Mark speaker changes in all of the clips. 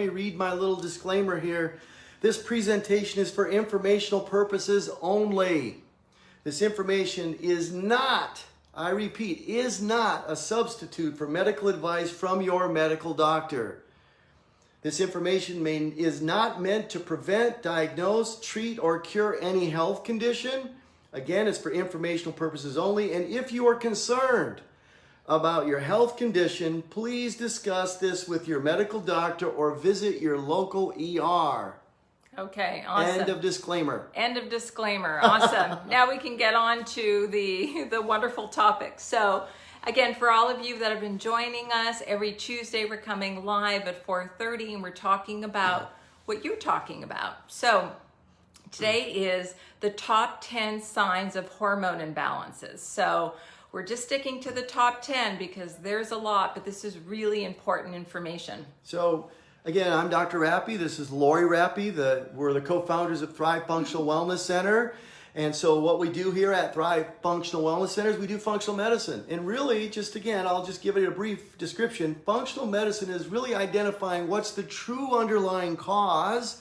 Speaker 1: me read my little disclaimer here. This presentation is for informational purposes only. This information is not, I repeat, is not a substitute for medical advice from your medical doctor. This information is not meant to prevent, diagnose, treat, or cure any health condition. Again, it's for informational purposes only. And if you are concerned about your health condition, please discuss this with your medical doctor or visit your local ER.
Speaker 2: Okay, awesome.
Speaker 1: End of disclaimer.
Speaker 2: End of disclaimer. Awesome. Now we can get on to the wonderful topic. So again, for all of you that have been joining us, every Tuesday we're coming live at 4:30 and we're talking about what you're talking about. So today is the top 10 signs of hormone imbalances. So we're just sticking to the top 10 because there's a lot, but this is really important information.
Speaker 1: So again, I'm Dr. Rappy. This is Lori Rappy. We're the co-founders of Thrive Functional Wellness Center. And so what we do here at Thrive Functional Wellness Center is we do functional medicine. And really, just again, I'll just give it a brief description. Functional medicine is really identifying what's the true underlying cause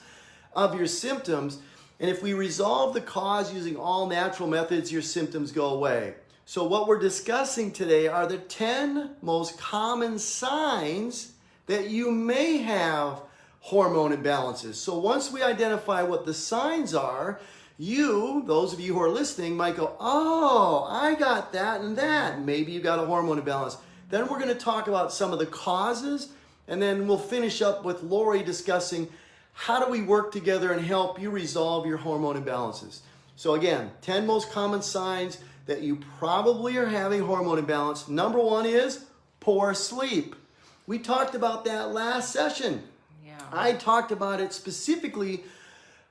Speaker 1: of your symptoms. And if we resolve the cause using all natural methods, your symptoms go away. So what we're discussing today are the 10 most common signs that you may have hormone imbalances. So once we identify what the signs are, those of you who are listening, might go, oh, I got that and that. Maybe you got a hormone imbalance. Then we're going to talk about some of the causes, and then we'll finish up with Lori discussing how do we work together and help you resolve your hormone imbalances. So again, 10 most common signs that you probably are having hormone imbalance. Number one is poor sleep. We talked about that last session.
Speaker 2: Yeah.
Speaker 1: I talked about it specifically,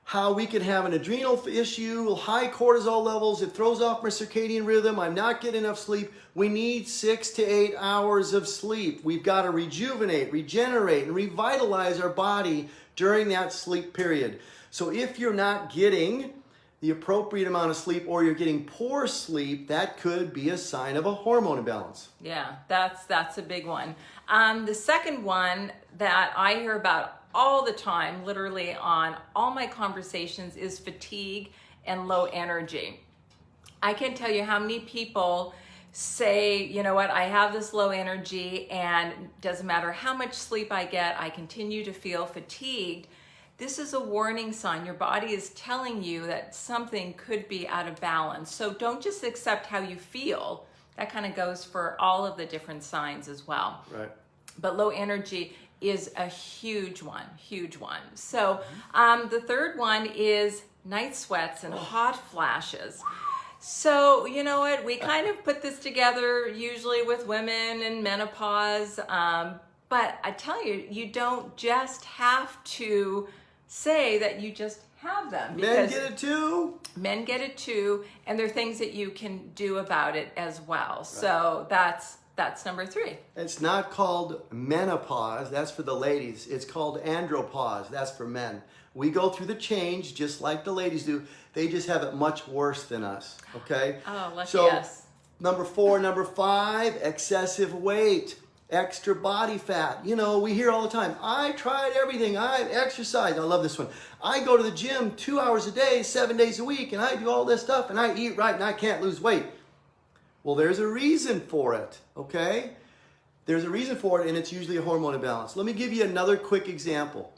Speaker 1: how we could have an adrenal issue, high cortisol levels, it throws off my circadian rhythm, I'm not getting enough sleep. We need 6 to 8 hours of sleep. We've got to rejuvenate, regenerate, and revitalize our body during that sleep period. So if you're not getting the appropriate amount of sleep or you're getting poor sleep, that could be a sign of a hormone imbalance.
Speaker 2: Yeah, that's a big one. The second one that I hear about all the time, literally on all my conversations, is fatigue and low energy. I can't tell you how many people say, you know what, I have this low energy and it doesn't matter how much sleep I get, I continue to feel fatigued. This is a warning sign. Your body is telling you that something could be out of balance. So don't just accept how you feel. That kind of goes for all of the different signs as well.
Speaker 1: Right.
Speaker 2: But low energy is a huge one, huge one. So the third one is night sweats and hot flashes. So you know what, we kind of put this together usually with women and menopause. But I tell you, you don't just have to say that you just have them.
Speaker 1: Men get it too.
Speaker 2: Men get it too, and there are things that you can do about it as well. Right. So that's number 3.
Speaker 1: It's not called menopause, that's for the ladies. It's called andropause, that's for men. We go through the change just like the ladies do. They just have it much worse than us, okay?
Speaker 2: Oh, lucky
Speaker 1: so,
Speaker 2: us.
Speaker 1: Number 4, number 5, excessive weight. Extra body fat. You know, we hear all the time, I tried everything, I exercise. I love this one. I go to the gym 2 hours a day, 7 days a week, and I do all this stuff, and I eat right, and I can't lose weight. Well, there's a reason for it, okay? There's a reason for it, and it's usually a hormone imbalance. Let me give you another quick example.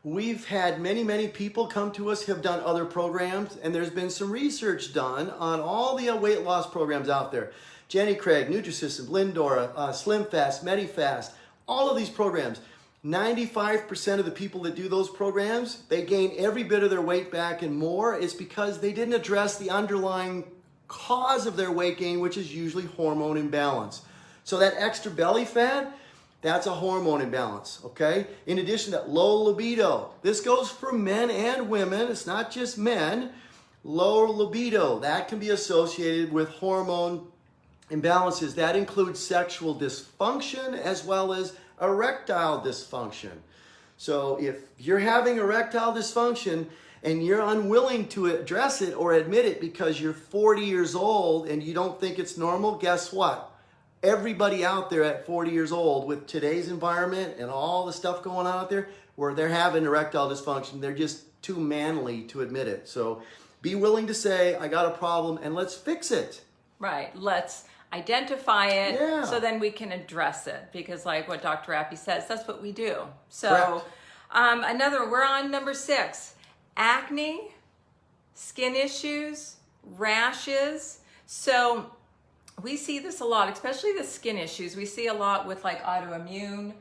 Speaker 1: We've had many people come to us who have done other programs, and there's been some research done on all the weight loss programs out there. Jenny Craig, Nutrisystem, Lindora, SlimFast, MediFast, all of these programs. 95% of the people that do those programs, they gain every bit of their weight back and more. It's because they didn't address the underlying cause of their weight gain, which is usually hormone imbalance. So that extra belly fat, that's a hormone imbalance, okay? In addition to low libido, this goes for men and women, it's not just men. Low libido, that can be associated with hormone imbalances. That includes sexual dysfunction as well as erectile dysfunction. So if you're having erectile dysfunction and you're unwilling to address it or admit it because you're 40 years old and you don't think it's normal, guess what? everybody out there at 40 years old with today's environment and all the stuff going on out there where they're having erectile dysfunction, they're just too manly to admit it. So be willing to say, I got a problem and let's fix it.
Speaker 2: Right. Let's identify it
Speaker 1: Yeah.
Speaker 2: so then we can address it, because like what Dr. Appy says, that's what we do. So
Speaker 1: Correct.
Speaker 2: we're on number 6, acne, skin issues, rashes. So we see this a lot, especially the skin issues. We see a lot with like autoimmune.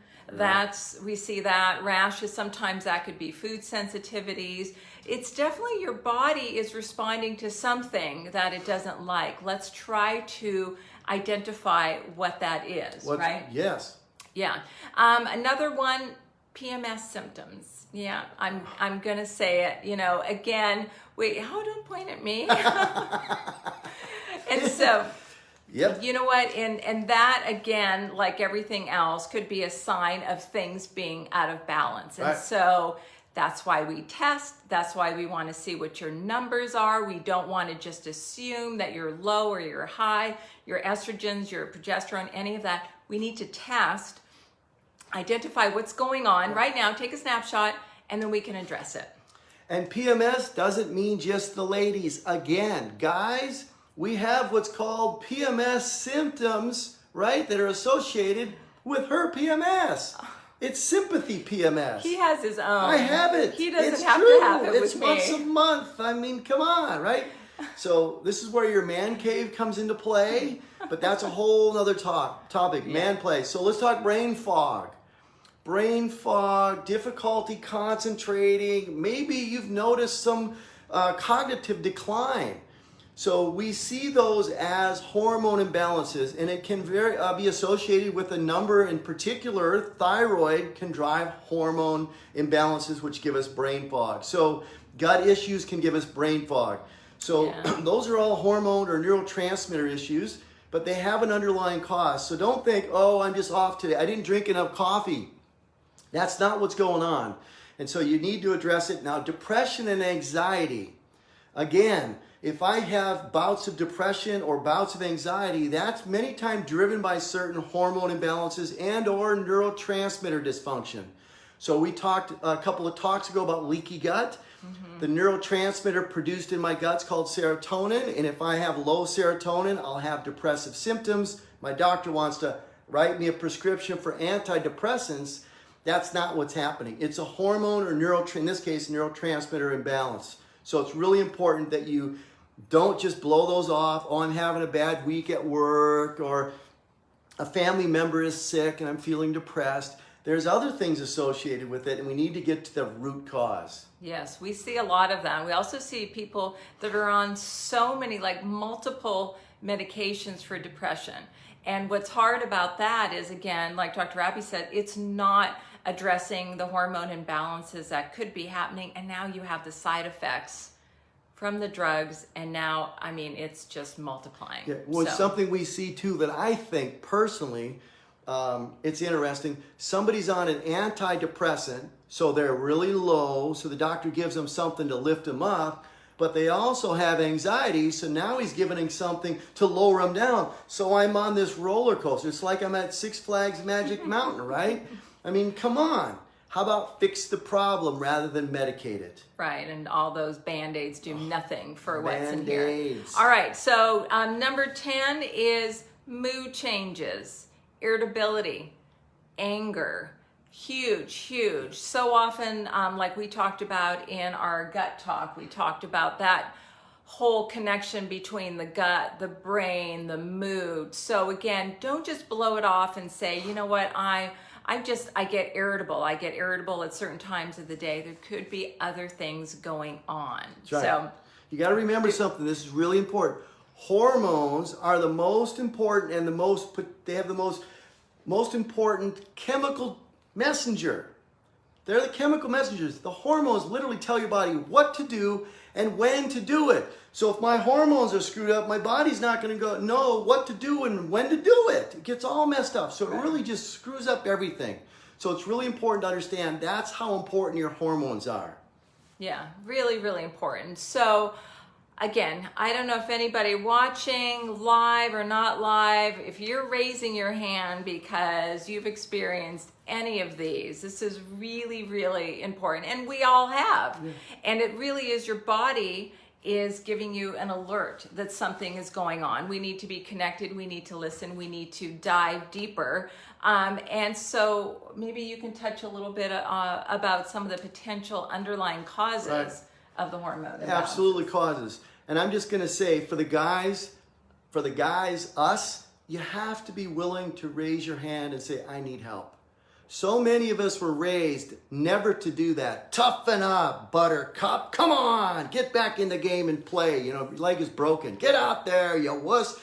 Speaker 2: We see that rashes. Sometimes that could be food sensitivities. It's definitely your body is responding to something that it doesn't like. Let's try to identify what that is, right?
Speaker 1: Yes.
Speaker 2: Yeah. Another one, PMS symptoms. Yeah, I'm gonna say it. You know, again, wait, don't point at me. And so,
Speaker 1: Yep.
Speaker 2: you know what? And that again, like everything else, could be a sign of things being out of balance. And
Speaker 1: Right.
Speaker 2: so that's why we test. That's why we want to see what your numbers are. We don't want to just assume that you're low or you're high, your estrogens, your progesterone, any of that. We need to test, identify what's going on right now, take a snapshot, and then we can address it.
Speaker 1: And PMS doesn't mean just the ladies. Again, guys, we have what's called PMS symptoms, right, that are associated with her PMS. It's sympathy PMS.
Speaker 2: He has his own.
Speaker 1: I have it.
Speaker 2: He doesn't
Speaker 1: it's
Speaker 2: have
Speaker 1: true.
Speaker 2: to have it
Speaker 1: It's
Speaker 2: with
Speaker 1: once a
Speaker 2: me.
Speaker 1: month. I mean, come on, right? So this is where your man cave comes into play, but that's a whole other topic, man play. So let's talk brain fog. Brain fog, difficulty concentrating. Maybe you've noticed some cognitive decline. So we see those as hormone imbalances, and it can be associated with a number. In particular, thyroid can drive hormone imbalances, which give us brain fog. So gut issues can give us brain fog. So those are all hormone or neurotransmitter issues, but they have an underlying cause. So don't think, oh, I'm just off today. I didn't drink enough coffee. That's not what's going on. And so you need to address it. Now, depression and anxiety. Again, if I have bouts of depression or bouts of anxiety, that's many times driven by certain hormone imbalances and or neurotransmitter dysfunction. So we talked a couple of talks ago about leaky gut. The neurotransmitter produced in my gut's called serotonin, and if I have low serotonin, I'll have depressive symptoms. My doctor wants to write me a prescription for antidepressants. That's not what's happening. It's a hormone or in this case, neurotransmitter imbalance. So it's really important that you don't just blow those off. Oh, I'm having a bad week at work, or a family member is sick and I'm feeling depressed. There's other things associated with it, and we need to get to the root cause.
Speaker 2: Yes, we see a lot of that. We also see people that are on so many, like multiple medications for depression. And what's hard about that is, again, like Dr. Appy said, it's not addressing the hormone imbalances that could be happening. And now you have the side effects from the drugs. And now, I mean, it's just multiplying.
Speaker 1: Yeah, well, it's something we see too that I think personally, it's interesting. Somebody's on an antidepressant, so they're really low, so the doctor gives them something to lift them up, but they also have anxiety, so now he's giving them something to lower them down. So I'm on this roller coaster. It's like I'm at Six Flags Magic Mountain, right? I mean, come on. How about fix the problem rather than medicate it?
Speaker 2: Right, and all those Band-Aids do nothing for what's in here.
Speaker 1: Band-Aids.
Speaker 2: All right, so number 10 is mood changes. Irritability, anger, huge. So often, like we talked about in our gut talk, we talked about that whole connection between the gut, the brain, the mood. So again, don't just blow it off and say, you know what, I get irritable. I get irritable at certain times of the day. There could be other things going on.
Speaker 1: That's right.
Speaker 2: So
Speaker 1: you got to remember something. This is really important. Hormones are the most important and they have the most important chemical messenger. They're the chemical messengers. The hormones literally tell your body what to do and when to do it. So if my hormones are screwed up, my body's not going to know what to do and when to do it. It gets all messed up. So it really just screws up everything. So it's really important to understand that's how important your hormones are.
Speaker 2: yeah, really important. So Again, I don't know if anybody watching live or not live, if you're raising your hand because you've experienced any of these, this is really, really important. And we all have. Yeah. And it really is your body is giving you an alert that something is going on. We need to be connected. We need to listen. We need to dive deeper. And so maybe you can touch a little bit about some of the potential underlying causes of the hormone imbalance.
Speaker 1: Absolutely causes. And I'm just going to say for the guys, us, you have to be willing to raise your hand and say, I need help. So many of us were raised never to do that. Toughen up, buttercup. Come on, get back in the game and play. You know, if your leg is broken, get out there, you wuss.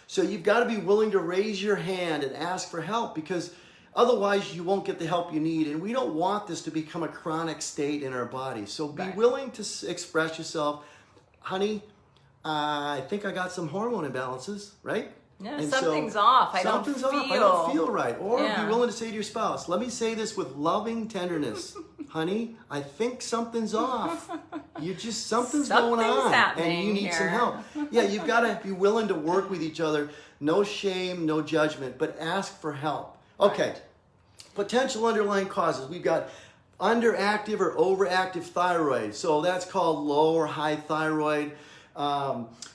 Speaker 1: So you've got to be willing to raise your hand and ask for help, because otherwise you won't get the help you need. And we don't want this to become a chronic state in our body. So be willing to express yourself. Honey, I think I got some hormone imbalances, right?
Speaker 2: Yeah, and something's off. I don't
Speaker 1: feel right. Or be willing to say to your spouse, let me say this with loving tenderness. Honey, I think something's off. Something's going on and you need some help. Yeah, you've got to be willing to work with each other. No shame, no judgment, but ask for help. Okay. Right. Potential underlying causes. We've got underactive or overactive thyroid. So that's called low or high thyroid.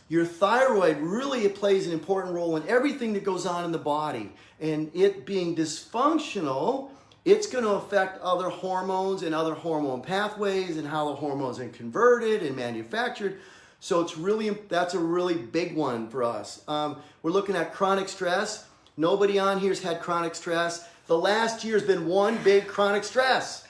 Speaker 1: Your thyroid really plays an important role in everything that goes on in the body, and it being dysfunctional, it's going to affect other hormones and other hormone pathways and how the hormones are converted and manufactured. So that's a really big one for us. We're looking at chronic stress. Nobody on here's had chronic stress. The last year has been one big chronic stress.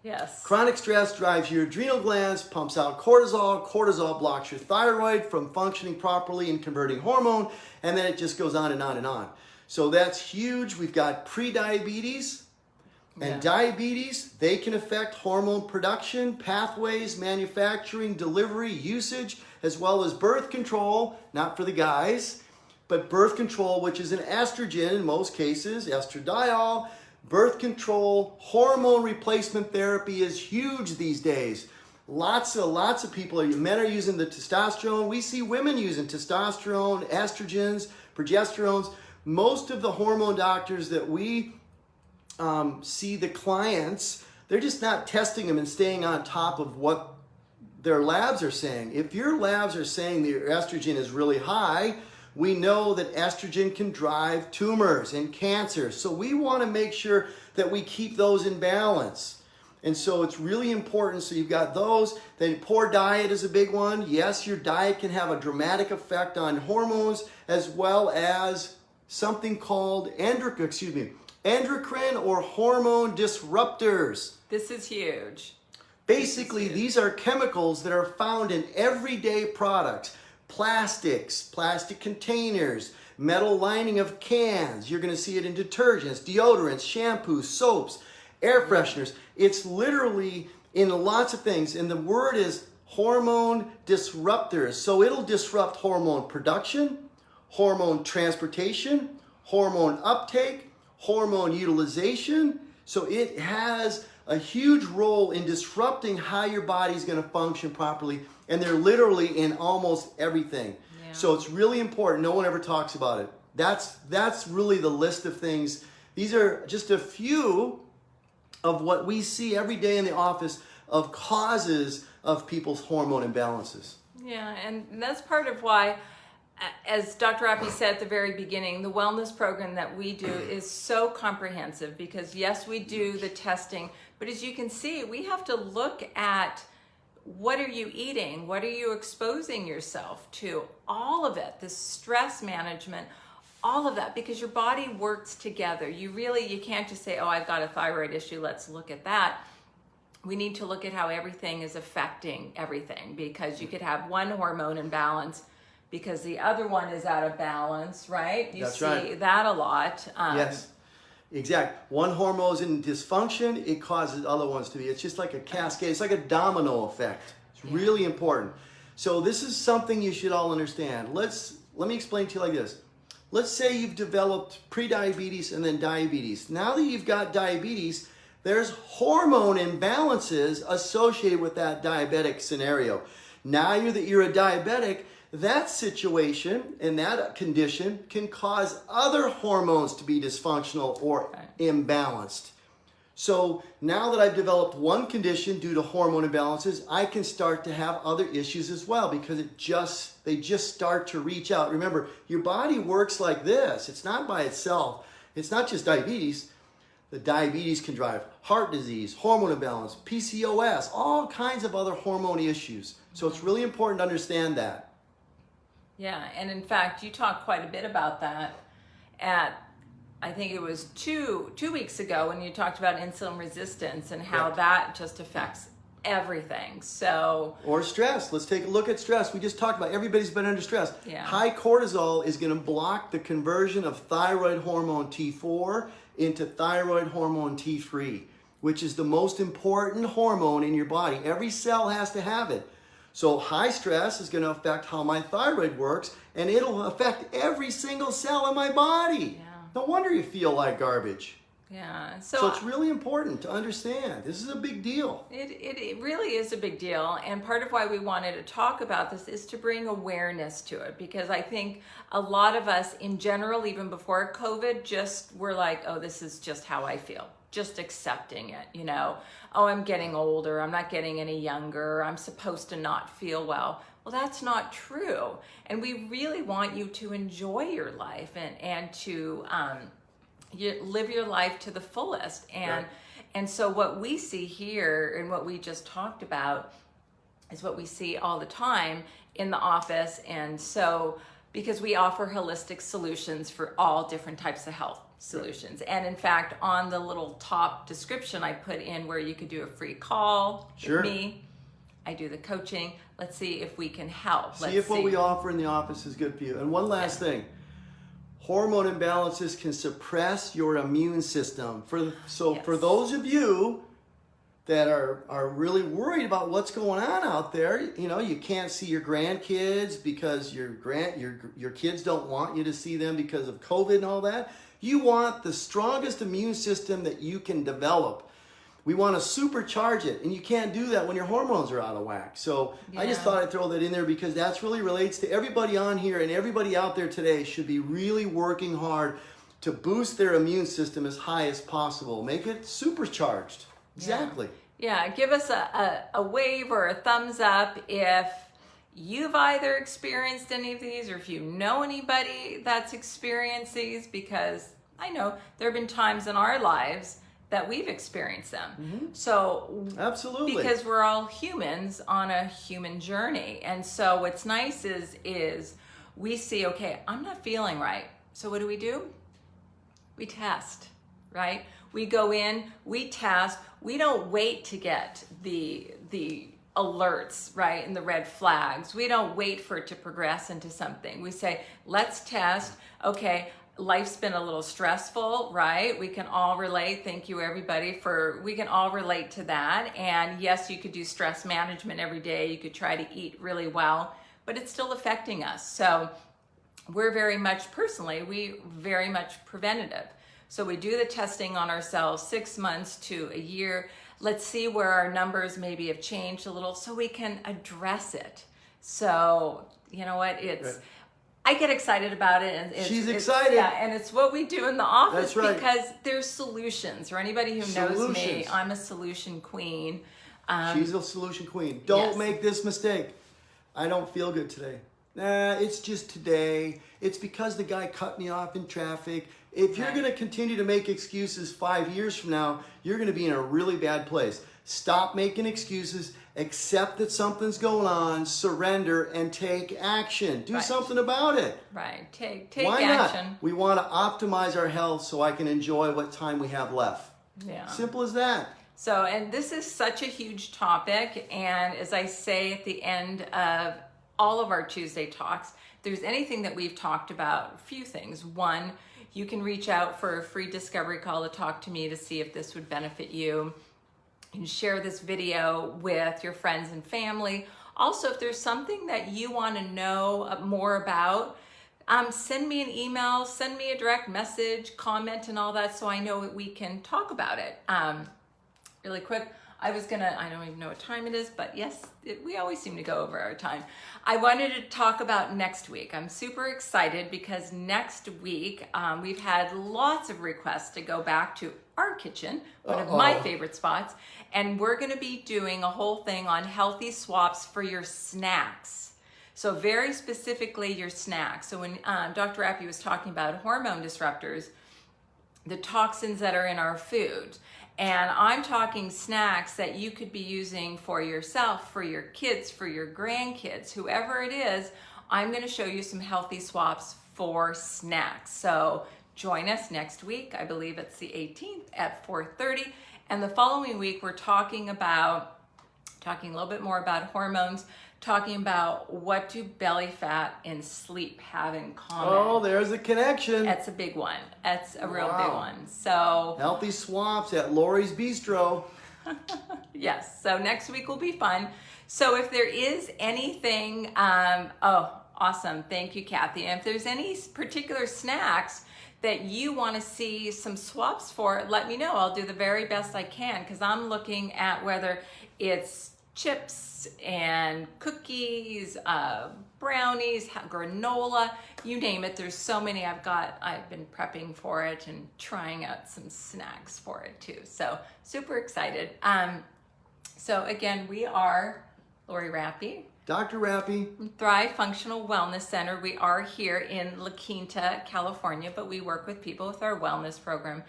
Speaker 2: Yes.
Speaker 1: Chronic stress drives your adrenal glands, pumps out cortisol. Cortisol blocks your thyroid from functioning properly and converting hormone, and then it just goes on and on and on. So that's huge. We've got pre-diabetes and diabetes. They can affect hormone production, pathways, manufacturing, delivery, usage, as well as birth control, not for the guys, but birth control, which is an estrogen in most cases, estradiol. Birth control, hormone replacement therapy is huge these days. Lots of people, men are using the testosterone. We see women using testosterone, estrogens, progesterones. Most of the hormone doctors that we see, the clients, they're just not testing them and staying on top of what their labs are saying. If your labs are saying that your estrogen is really high, we know that estrogen can drive tumors and cancer. So we want to make sure that we keep those in balance. And so it's really important. So you've got those. Then poor diet is a big one. Yes, your diet can have a dramatic effect on hormones, as well as something called endocrine or hormone disruptors.
Speaker 2: This is huge.
Speaker 1: Basically, these are chemicals that are found in everyday products. Plastics, plastic containers, metal lining of cans. You're going to see it in detergents, deodorants, shampoos, soaps, air fresheners. It's literally in lots of things. And the word is hormone disruptors. So it'll disrupt hormone production, hormone transportation, hormone uptake, hormone utilization. So it has a huge role in disrupting how your body's going to function properly. And they're literally in almost everything. Yeah. So it's really important. No one ever talks about it. That's really the list of things. These are just a few of what we see every day in the office of causes of people's hormone imbalances.
Speaker 2: Yeah, and that's part of why, as Dr. Appy said at the very beginning, the wellness program that we do is so comprehensive, because yes, we do the testing, but as you can see, we have to look at what are you eating? What are you exposing yourself to? All of it, the stress management, all of that, because your body works together. You can't just say, oh, I've got a thyroid issue, let's look at that. We need to look at how everything is affecting everything, because you could have one hormone imbalance because the other one is out of balance, right? You see that a lot.
Speaker 1: Yes. Exactly. One hormone's in dysfunction, it causes other ones to be. It's just like a cascade. It's like a domino effect. It's really important. So this is something you should all understand. Let me explain to you like this. Let's say you've developed prediabetes and then diabetes. Now that you've got diabetes, there's hormone imbalances associated with that diabetic scenario. Now you're a diabetic. That situation and that condition can cause other hormones to be dysfunctional or imbalanced. So now that I've developed one condition due to hormone imbalances, I can start to have other issues as well because they just start to reach out. Remember, your body works like this. It's not by itself. It's not just diabetes. The diabetes can drive heart disease, hormone imbalance, PCOS, all kinds of other hormone issues. So it's really important to understand that.
Speaker 2: Yeah, and in fact, you talked quite a bit about that at, I think it was two weeks ago when you talked about insulin resistance and how that just affects everything. So,
Speaker 1: or stress. Let's take a look at stress. We just talked about everybody's been under stress.
Speaker 2: Yeah.
Speaker 1: High cortisol is going to block the conversion of thyroid hormone T4 into thyroid hormone T3, which is the most important hormone in your body. Every cell has to have it. So high stress is going to affect how my thyroid works, and it'll affect every single cell in my body.
Speaker 2: Yeah.
Speaker 1: No wonder you feel like garbage.
Speaker 2: Yeah.
Speaker 1: So it's really important to understand. This is a big deal.
Speaker 2: It really is a big deal. And part of why we wanted to talk about this is to bring awareness to it. Because I think a lot of us in general, even before COVID, just were like, oh, this is just how I feel. Just accepting it, you know. Oh, I'm getting older. I'm not getting any younger. I'm supposed to not feel well. Well, that's not true. And we really want you to enjoy your life and to you live your life to the fullest. And so what we see here and what we just talked about is what we see all the time in the office. And so because we offer holistic solutions for all different types of health solutions. And in fact, on the little top description, I put in where you could do a free call with me. I do the coaching. Let's see if we can help.
Speaker 1: See if what we offer in the office is good for you. And one last thing. Hormone imbalances can suppress your immune system. For those of you that are really worried about what's going on out there, you know, you can't see your grandkids because your kids don't want you to see them because of COVID and all that. You want the strongest immune system that you can develop. We want to supercharge it, and you can't do that when your hormones are out of whack. So I just thought I'd throw that in there because that's really relates to everybody on here, and everybody out there today should be really working hard to boost their immune system as high as possible. Make it supercharged. Exactly.
Speaker 2: Yeah, give us a wave or a thumbs up if you've either experienced any of these or if you know anybody that's experienced these, because I know there have been times in our lives that we've experienced them. Mm-hmm. So
Speaker 1: absolutely,
Speaker 2: because we're all humans on a human journey. And so what's nice is we see, okay, I'm not feeling right. So what do? We test, right? We go in, we test. We don't wait to get the alerts, right, and the red flags. We don't wait for it to progress into something. We say, let's test. Okay, life's been a little stressful, right? We can all relate. Thank you, everybody, we can all relate to that. And yes, you could do stress management every day. You could try to eat really well, but it's still affecting us. So we're very much preventative. So we do the testing on ourselves 6 months to a year. Let's see where our numbers maybe have changed a little so we can address it. So, you know what, I get excited about it. And
Speaker 1: she's excited.
Speaker 2: Yeah, and it's what we do in the office.
Speaker 1: That's right.
Speaker 2: Because there's solutions. For anybody who knows me, I'm a solution queen.
Speaker 1: She's a solution queen. Don't make this mistake. I don't feel good today. Nah, it's just today. It's because the guy cut me off in traffic. If you're going to continue to make excuses 5 years from now, you're going to be in a really bad place. Stop making excuses. Accept that something's going on. Surrender and take action. Do something about it.
Speaker 2: Right. Take
Speaker 1: Why
Speaker 2: action.
Speaker 1: Not? We want to optimize our health so I can enjoy what time we have left.
Speaker 2: Yeah.
Speaker 1: Simple as that.
Speaker 2: So, and this is such a huge topic. And as I say at the end of all of our Tuesday talks, if there's anything that we've talked about, a few things. One, you can reach out for a free discovery call to talk to me to see if this would benefit you. You can share this video with your friends and family. Also, if there's something that you want to know more about, send me an email, send me a direct message, comment and all that so I know that we can talk about it. Really quick, I don't even know what time it is, but yes, we always seem to go over our time. I wanted to talk about next week. I'm super excited because next week we've had lots of requests to go back to our kitchen, one of my favorite spots, and we're going to be doing a whole thing on healthy swaps for your snacks. So very specifically your snacks. So when Dr. Appy was talking about hormone disruptors, the toxins that are in our food, and I'm talking snacks that you could be using for yourself, for your kids, for your grandkids, whoever it is. I'm going to show you some healthy swaps for snacks. So join us next week. I believe it's the 18th at 4:30. And the following week, we're talking a little bit more about hormones, talking about what do belly fat and sleep have in common.
Speaker 1: Oh, there's a connection.
Speaker 2: That's a big one. That's a real big one. So
Speaker 1: healthy swaps at Lori's Bistro.
Speaker 2: yes, so next week will be fun. So if there is anything, awesome. Thank you, Kathy. And if there's any particular snacks that you want to see some swaps for, let me know. I'll do the very best I can, because I'm looking at whether it's chips and cookies, brownies, granola, you name it. There's so many I've been prepping for it and trying out some snacks for it too. So super excited. So again, we are Lori Rappy,
Speaker 1: Dr. Rappy,
Speaker 2: Thrive Functional Wellness Center. We are here in La Quinta, California, but we work with people with our wellness program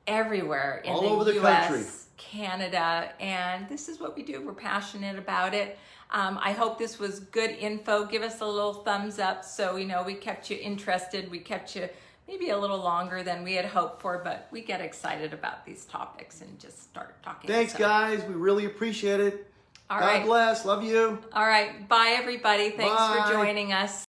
Speaker 2: everywhere in
Speaker 1: all over the
Speaker 2: US,
Speaker 1: country.
Speaker 2: Canada, and this is what we do. We're passionate about it. I hope this was good info. Give us a little thumbs up so we know we kept you interested. We kept you maybe a little longer than we had hoped for, but we get excited about these topics and just start talking.
Speaker 1: Thanks, guys. We really appreciate it.
Speaker 2: All
Speaker 1: God
Speaker 2: right.
Speaker 1: bless. Love you.
Speaker 2: All right. Bye, everybody. Thanks
Speaker 1: Bye.
Speaker 2: for joining us.